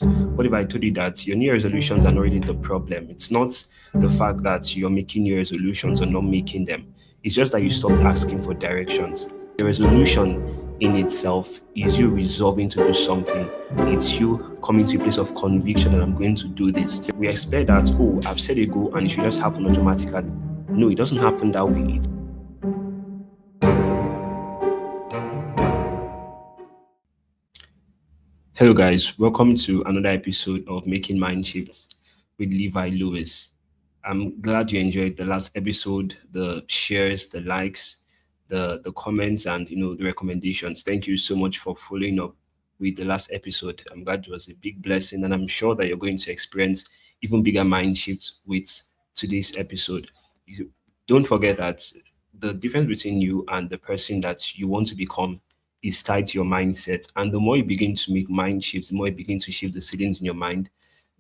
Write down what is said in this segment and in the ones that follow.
What if I told you that your new resolutions are not really the problem? It's not the fact that you're making new resolutions or not making them. It's just that you stopped asking for directions. The resolution in itself is you resolving to do something. It's you coming to a place of conviction that I'm going to do this. We expect that, oh, I've set a goal and it should just happen automatically. No, it doesn't happen that way. Hello, guys. Welcome to another episode of Making Mind Shifts with LeviLouis. I'm glad you enjoyed the last episode, the shares, the likes, the comments, and the recommendations. Thank you so much for following up with the last episode. I'm glad it was a big blessing, and I'm sure that you're going to experience even bigger mind shifts with today's episode. Don't forget that the difference between you and the person that you want to become is tied to your mindset. And the more you begin to make mind shifts, the more you begin to shift the ceilings in your mind,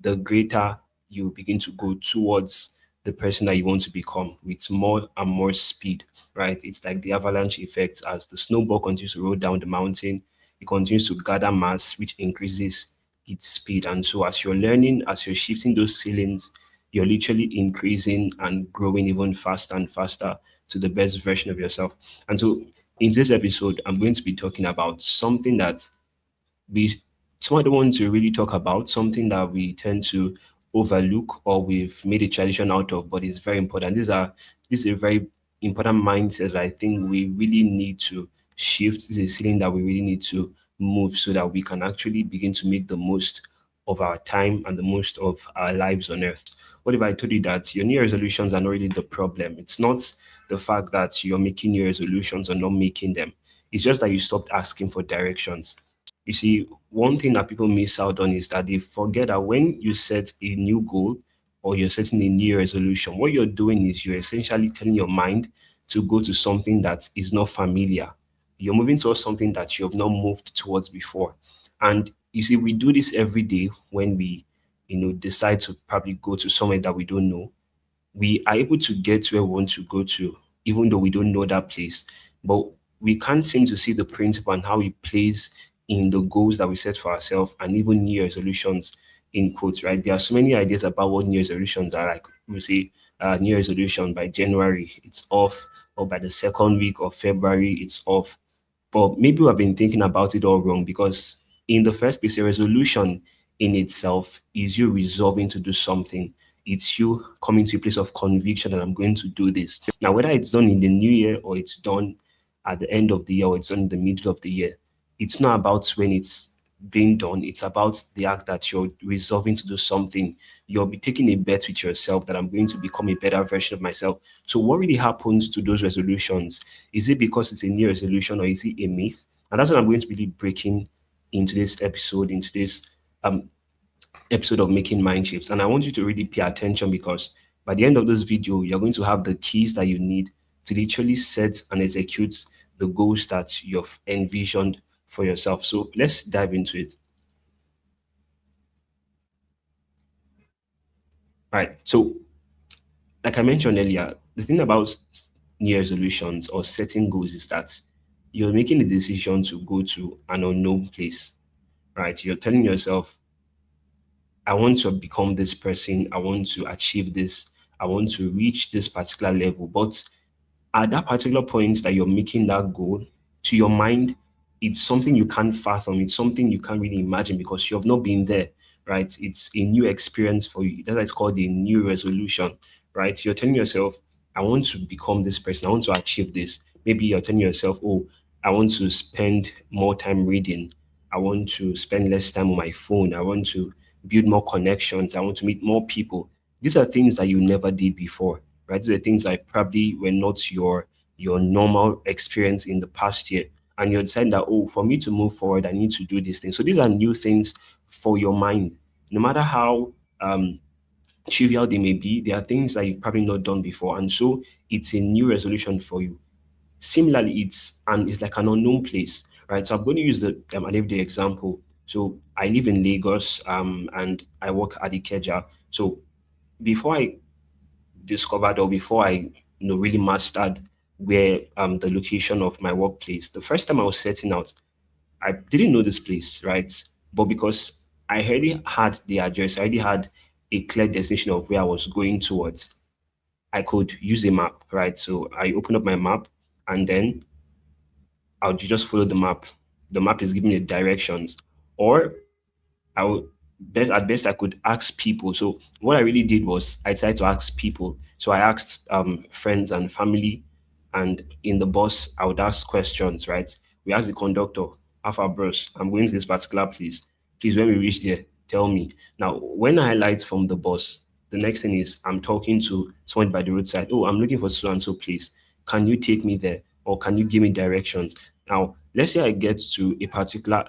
the greater you begin to go towards the person that you want to become with more and more speed, right? It's like the avalanche effect. As the snowball continues to roll down the mountain, it continues to gather mass, which increases its speed. And so as you're learning, as you're shifting those ceilings, you're literally increasing and growing even faster and faster to the best version of yourself. And so in this episode, I'm going to be talking about something that we some of the ones to really talk about, something that we tend to overlook or we've made a tradition out of, but it's very important. This is a very important mindset that I think we really need to shift. This is a ceiling that we really need to move so that we can actually begin to make the most of our time and the most of our lives on earth. What if I told you that your new resolutions are not really the problem? It's not the fact that you're making new resolutions or not making them. It's just that you stopped asking for directions. You see, one thing that people miss out on is that they forget that when you set a new goal or you're setting a new resolution, what you're doing is you're essentially telling your mind to go to something that is not familiar. You're moving towards something that you have not moved towards before. And you see, we do this every day when we, decide to probably go to somewhere that we don't know. We are able to get where we want to go to, even though we don't know that place. But we can't seem to see the principle and how it plays in the goals that we set for ourselves and even new resolutions in quotes, right? There are so many ideas about what new resolutions are like. We say new resolution by January, it's off, or by the second week of February, it's off. But maybe we have been thinking about it all wrong because in the first place, a resolution in itself is you resolving to do something. It's you coming to a place of conviction that I'm going to do this. Now, whether it's done in the new year or it's done at the end of the year or it's done in the middle of the year, it's not about when it's being done. It's about the act that you're resolving to do something. You'll be taking a bet with yourself that I'm going to become a better version of myself. So, what really happens to those resolutions? Is it because it's a new resolution or is it a myth? And that's what I'm going to be breaking in today's episode, in today's um, episode of Making Mind Shifts. And I want you to really pay attention because by the end of this video, you're going to have the keys that you need to literally set and execute the goals that you've envisioned for yourself. So let's dive into it. All right. So, like I mentioned earlier, the thing about new resolutions or setting goals is that you're making a decision to go to an unknown place, right? You're telling yourself, I want to become this person, I want to achieve this, I want to reach this particular level. But at that particular point that you're making that goal, to your mind, it's something you can't fathom. It's something you can't really imagine because you have not been there, right? It's a new experience for you. That's why it's called a new resolution, right? You're telling yourself, I want to become this person. I want to achieve this. Maybe you're telling yourself, oh, I want to spend more time reading. I want to spend less time on my phone. I want to build more connections. I want to meet more people. These are things that you never did before, right? These are things that probably were not your normal experience in the past year. And you're deciding that, oh, for me to move forward, I need to do these things. So these are new things for your mind. No matter how trivial they may be, they are things that you've probably not done before. And so it's a new resolution for you. Similarly, it's like an unknown place, right? So I'm going to use the I live the example. So I live in Lagos, and I work at Ikeja. So before I discovered or before I really mastered where the location of my workplace, the first time I was setting out, I didn't know this place, right? But because I already had the address, I already had a clear destination of where I was going towards. I could use a map, right? So I open up my map and then I'll just follow the map. The map is giving me the directions. Or I would at best I could ask people. So what I really did was I tried to ask people. So I asked friends and family, and in the bus I would ask questions. Right? We asked the conductor, "Alpha bros, I'm going to this particular place. Please, when we reach there, tell me." Now, when I alight from the bus, the next thing is I'm talking to someone by the roadside. Oh, I'm looking for so and so place. Can you take me there, or can you give me directions? Now, let's say I get to a particular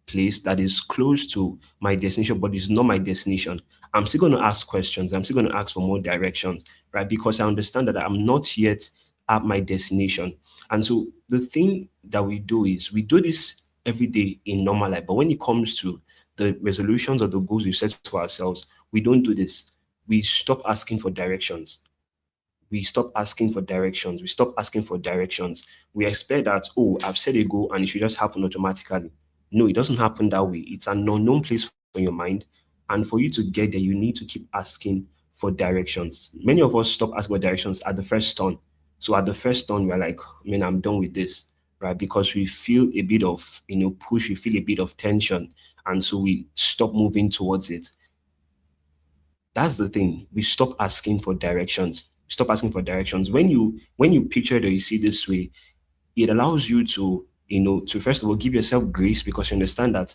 place that is close to my destination, but it's not my destination. I'm still going to ask questions. I'm still going to ask for more directions, right? Because I understand that I'm not yet at my destination. And so the thing that we do is we do this every day in normal life. But when it comes to the resolutions or the goals we set for ourselves, we don't do this. We stop asking for directions. We stop asking for directions. We stop asking for directions. We expect that, oh, I've set a goal and it should just happen automatically. No, it doesn't happen that way. It's an unknown place for your mind. And for you to get there, you need to keep asking for directions. Many of us stop asking for directions at the first turn. So at the first turn, we're like, man, I'm done with this, right? Because we feel a bit of, push, we feel a bit of tension. And so we stop moving towards it. That's the thing. We stop asking for directions. Stop asking for directions. When you picture it or you see this way, it allows you to, to first of all give yourself grace because you understand that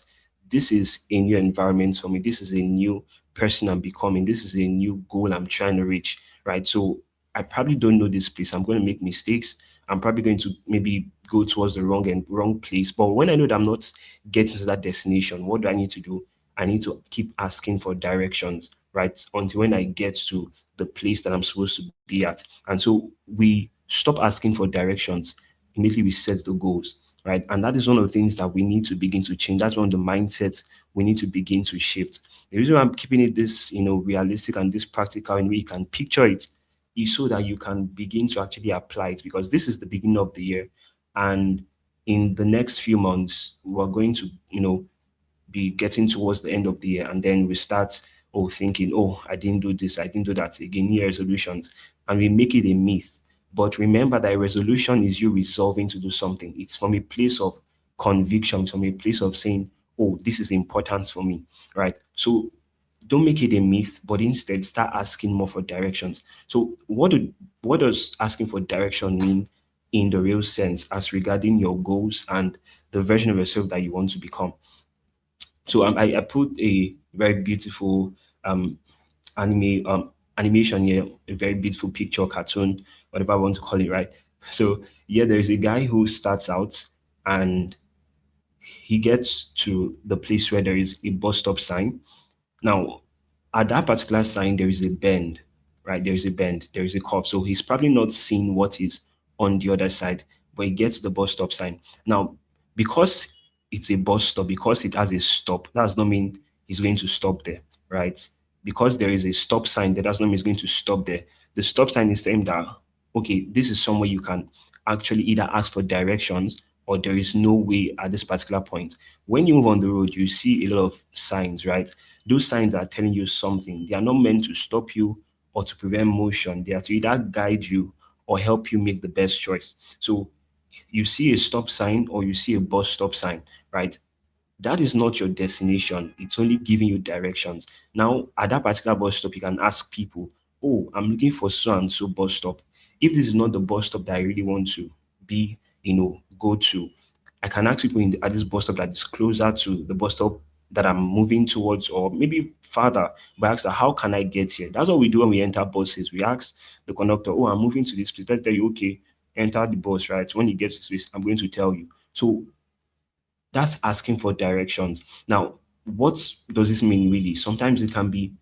this is a new environment for me. This is a new person I'm becoming. This is a new goal I'm trying to reach. Right. So I probably don't know this place. I'm going to make mistakes. I'm probably going to maybe go towards the wrong place. But when I know that I'm not getting to that destination, what do I need to do? I need to keep asking for directions, right? Until when I get to the place that I'm supposed to be at. And so we stop asking for directions. Immediately we set the goals, right? And that is one of the things that we need to begin to change. That's one of the mindsets we need to begin to shift. The reason why I'm keeping it this, realistic and this practical and we can picture it is so that you can begin to actually apply it because this is the beginning of the year. And in the next few months, we're going to, be getting towards the end of the year and then we start thinking, oh, I didn't do this, I didn't do that again, new resolutions, and we make it a myth. But remember that a resolution is you resolving to do something. It's from a place of conviction, from a place of saying, oh, this is important for me, right? So don't make it a myth, but instead start asking more for directions. So what does asking for direction mean in the real sense as regarding your goals and the version of yourself that you want to become? So I put a very beautiful um, animation here, a very beautiful picture, cartoon, whatever I want to call it, right? So yeah, there is a guy who starts out and he gets to the place where there is a bus stop sign. Now, at that particular sign, there is a bend, right? There is a bend, there is a curve. So he's probably not seeing what is on the other side, but he gets the bus stop sign. Now, because it's a bus stop, because it has a stop, that does not mean he's going to stop there, right? Because there is a stop sign, that does not mean he's going to stop there. The stop sign is saying that, okay, this is somewhere you can actually either ask for directions or there is no way at this particular point. When you move on the road, you see a lot of signs, right? Those signs are telling you something. They are not meant to stop you or to prevent motion. They are to either guide you or help you make the best choice. So you see a stop sign or you see a bus stop sign, right? That is not your destination. It's only giving you directions. Now, at that particular bus stop, you can ask people, oh, I'm looking for so and so bus stop. If this is not the bus stop that I really want to be, go to, I can ask people at this bus stop that is closer to the bus stop that I'm moving towards, or maybe farther. But I ask, how can I get here? That's what we do when we enter buses. We ask the conductor, oh, I'm moving to this place. Let's tell you, okay, enter the bus, right? When you get to this place, I'm going to tell you. So that's asking for directions. Now, what does this mean really? Sometimes it can be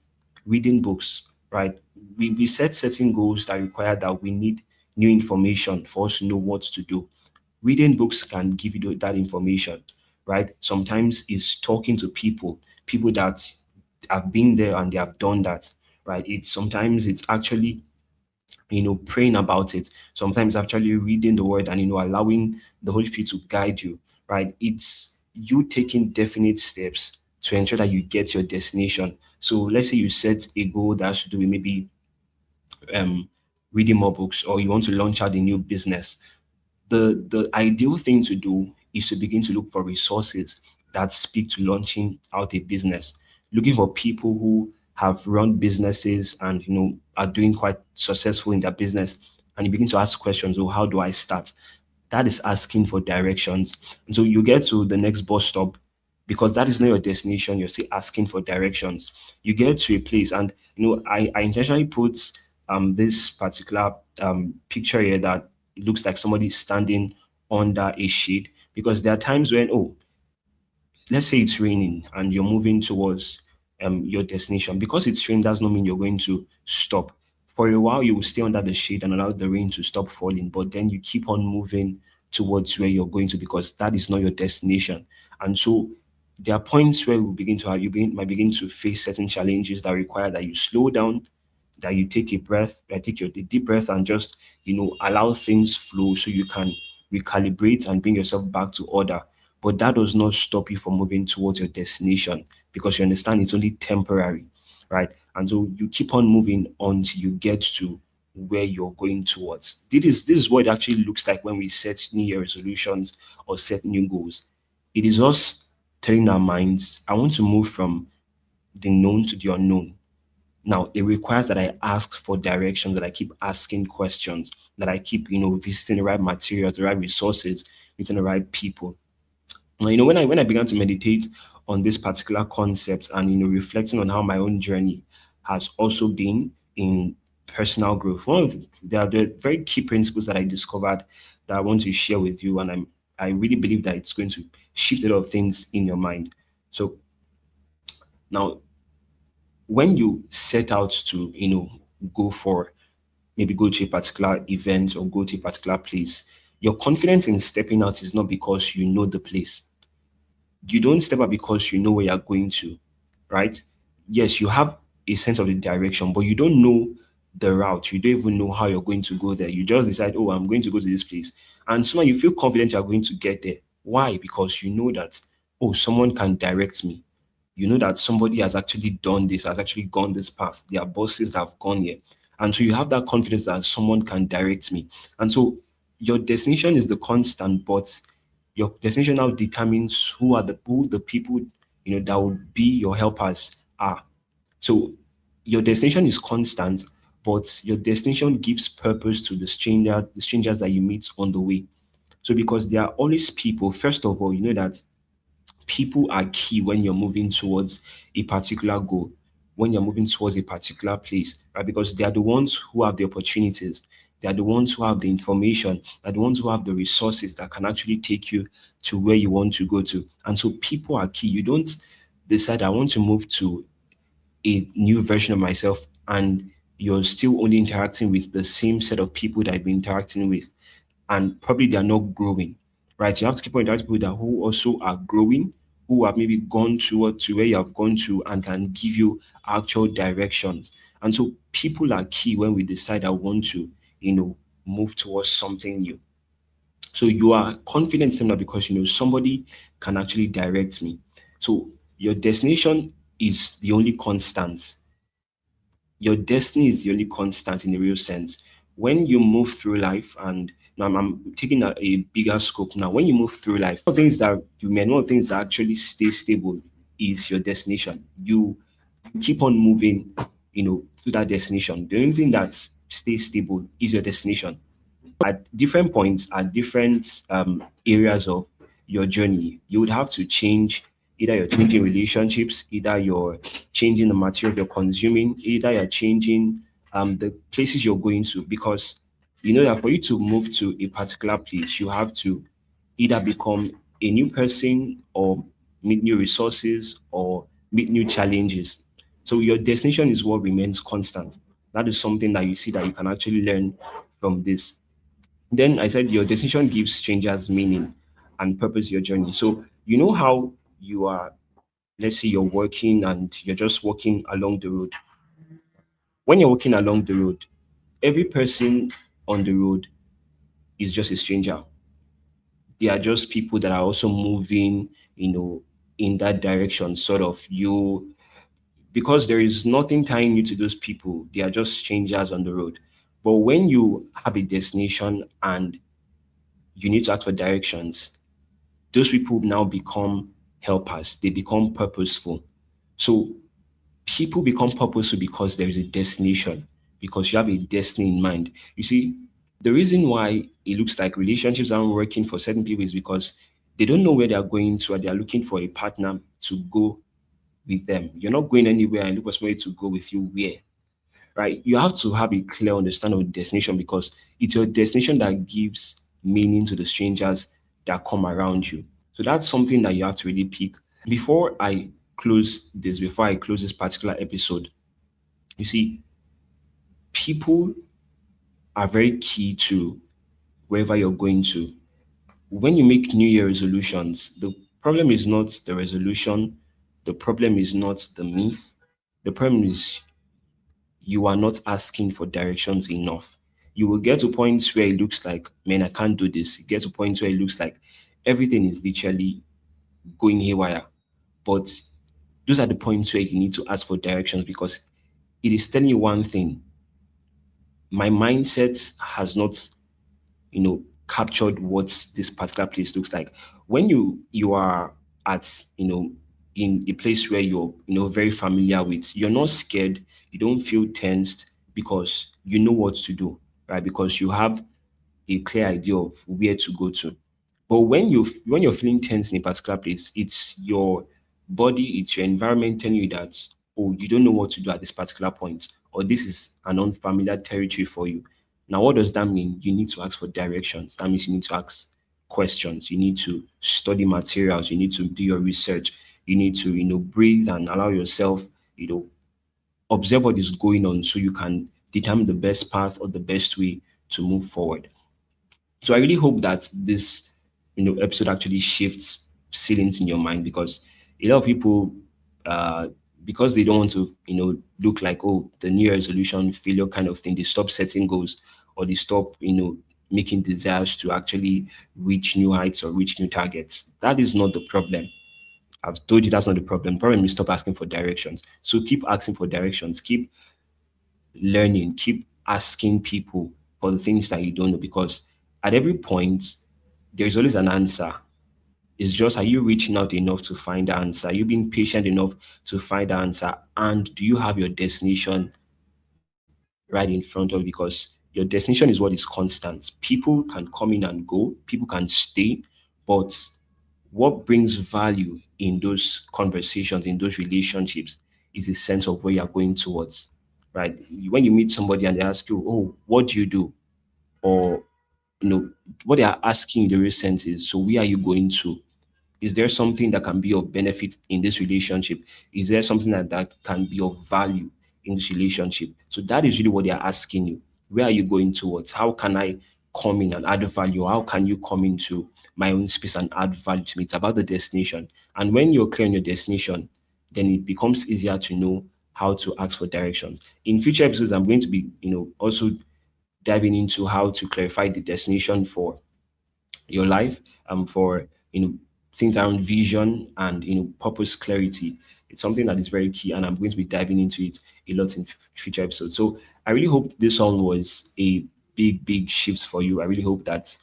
reading books, right? We set certain goals that require that we need new information for us to know what to do. Reading books can give you that information, right? Sometimes it's talking to people that have been there and they have done that, right? It's actually praying about it. Sometimes actually reading the word and allowing the Holy Spirit to guide you, right? It's you taking definite steps to ensure that you get your destination. So let's say you set a goal that has to do with maybe um, reading more books, or you want to launch out a new business. The ideal thing to do is to begin to look for resources that speak to launching out a business, looking for people who have run businesses and are doing quite successful in their business, and you begin to ask questions. Oh, how do I start? That is asking for directions. And so you get to the next bus stop, because that is not your destination. You're still asking for directions. You get to a place, and I intentionally put this particular picture here that it looks like somebody standing under a shade, because there are times when, oh, let's say it's raining and you're moving towards your destination. Because it's raining does not mean you're going to stop. For a while, you will stay under the shade and allow the rain to stop falling, but then you keep on moving towards where you're going to, because that is not your destination. And so there are points where we begin to have, might begin to face certain challenges that require that you slow down, that you take a breath, that take a deep breath, and just allow things flow so you can recalibrate and bring yourself back to order. But that does not stop you from moving towards your destination, because you understand it's only temporary, right? And so you keep on moving until you get to where you're going towards. This is what it actually looks like when we set New Year resolutions or set new goals. It is us telling our minds, I want to move from the known to the unknown. Now, it requires that I ask for directions, that I keep asking questions, that I keep, visiting the right materials, the right resources, meeting the right people. Now, when I began to meditate on this particular concept, and reflecting on how my own journey has also been in personal growth, there are the very key principles that I discovered that I want to share with you, and I really believe that it's going to shift a lot of things in your mind. So now, when you set out to go for, maybe go to a particular event or go to a particular place, your confidence in stepping out is not because you know the place. You don't step out because you know where you're going to, right? Yes, you have a sense of the direction, but you don't know the route. You don't even know how you're going to go there. You just decide, oh, I'm going to go to this place. And somehow you feel confident you're going to get there. Why? Because you know that, oh, someone can direct me. You know that somebody has actually done this, has actually gone this path. There are bosses that have gone here. And so you have that confidence that someone can direct me. And so your destination is the constant, but your destination now determines who the people that would be your helpers are. So your destination is constant, but your destination gives purpose to the strangers that you meet on the way. So because there are always people, first of all, you know that people are key when you're moving towards a particular goal, when you're moving towards a particular place, right? Because they are the ones who have the opportunities, they are the ones who have the information, they are the ones who have the resources that can actually take you to where you want to go to. And so people are key. You don't decide, I want to move to a new version of myself, and you're still only interacting with the same set of people that I've been interacting with, and probably they're not growing, right? You have to keep on interacting with people that who also are growing, who have maybe gone to where you have gone to, and can give you actual directions. And so people are key when we decide I want to, move towards something new. So you are confident similar because somebody can actually direct me. So your destination is the only constant. Your destiny is the only constant in the real sense. When you move through life, and now I'm taking a bigger scope now. When you move through life, one of the things that you may know, things that actually stay stable is your destination. You keep on moving, to that destination. The only thing that stays stable is your destination. At different points, at different areas of your journey, you would have to change. Either you're changing relationships, either you're changing the material you're consuming, either you're changing the places you're going to, because you know that for you to move to a particular place, you have to either become a new person, or meet new resources, or meet new challenges. So your destination is what remains constant. That is something that you see that you can actually learn from this. Then I said your destination gives strangers meaning and purpose your journey. So you know how you are, let's say you're working and you're just walking along the road. When you're walking along the road, every person on the road is just a stranger. They are just people that are also moving, you know, in that direction, sort of. Because there is nothing tying you to those people, they are just strangers on the road. But when you have a destination and you need to ask for directions, those people now become helpers, they become purposeful. So people become purposeful because there is a destination, because you have a destiny in mind. You see, the reason why it looks like relationships aren't working for certain people is because they don't know where they are going to, or they are looking for a partner to go with them. You're not going anywhere and look for somebody to go with you where, right? You have to have a clear understanding of the destination, because it's your destination that gives meaning to the strangers that come around you. So that's something that you have to really pick. Before I close this particular episode, you see, people are very key to wherever you're going to. When you make New Year resolutions, the problem is not the resolution, the problem is not the myth, the problem is you are not asking for directions enough. You will get to points where it looks like, man, I can't do this. You get to points where it looks like everything is literally going haywire. But those are the points where you need to ask for directions, because it is telling you one thing. My mindset has not, captured what this particular place looks like. When you are at, in a place where you're, very familiar with, you're not scared, you don't feel tensed, because you know what to do, right? Because you have a clear idea of where to go to. But when you're feeling tense in a particular place, it's your body, it's your environment telling you that, oh, you don't know what to do at this particular point, or this is an unfamiliar territory for you. Now, what does that mean? You need to ask for directions. That means you need to ask questions. You need to study materials. You need to do your research. You need to, breathe and allow yourself, observe what is going on, so you can determine the best path or the best way to move forward. So I really hope that this, episode actually shifts ceilings in your mind, because a lot of people, uh, because they don't want to, look like, oh, the New Year resolution failure kind of thing, they stop setting goals, or they stop, making desires to actually reach new heights or reach new targets. That is not the problem. I've told you that's not the problem. The problem is stop asking for directions. So keep asking for directions. Keep learning, keep asking people for the things that you don't know, because at every point, there's always an answer. It's just, are you reaching out enough to find the answer? Are you being patient enough to find the answer? And do you have your destination right in front of you? Because your destination is what is constant. People can come in and go, people can stay, but what brings value in those conversations, in those relationships, is a sense of where you're going towards, right? When you meet somebody and they ask you, oh, what do you do? Or, what they are asking in the real sense is, so where are you going to? Is there something that can be of benefit in this relationship? Is there something that can be of value in this relationship? So that is really what they are asking you. Where are you going towards? How can I come in and add value? How can you come into my own space and add value to me? It's about the destination. And when you're clear on your destination, then it becomes easier to know how to ask for directions. In future episodes, I'm going to be, also diving into how to clarify the destination for your life, for things around vision and purpose clarity. It's something that is very key, and I'm going to be diving into it a lot in future episodes. So I really hope this one was a big shift for you. I really hope that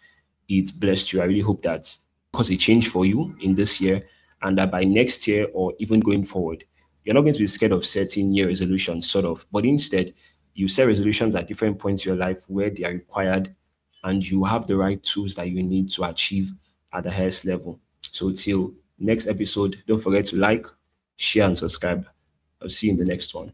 it blessed you. I really hope that caused a change for you in this year, and that by next year or even going forward, you're not going to be scared of setting new resolutions, sort of, but instead you set resolutions at different points in your life where they are required, and you have the right tools that you need to achieve at the highest level. So till next episode, don't forget to like, share, and subscribe. I'll see you in the next one.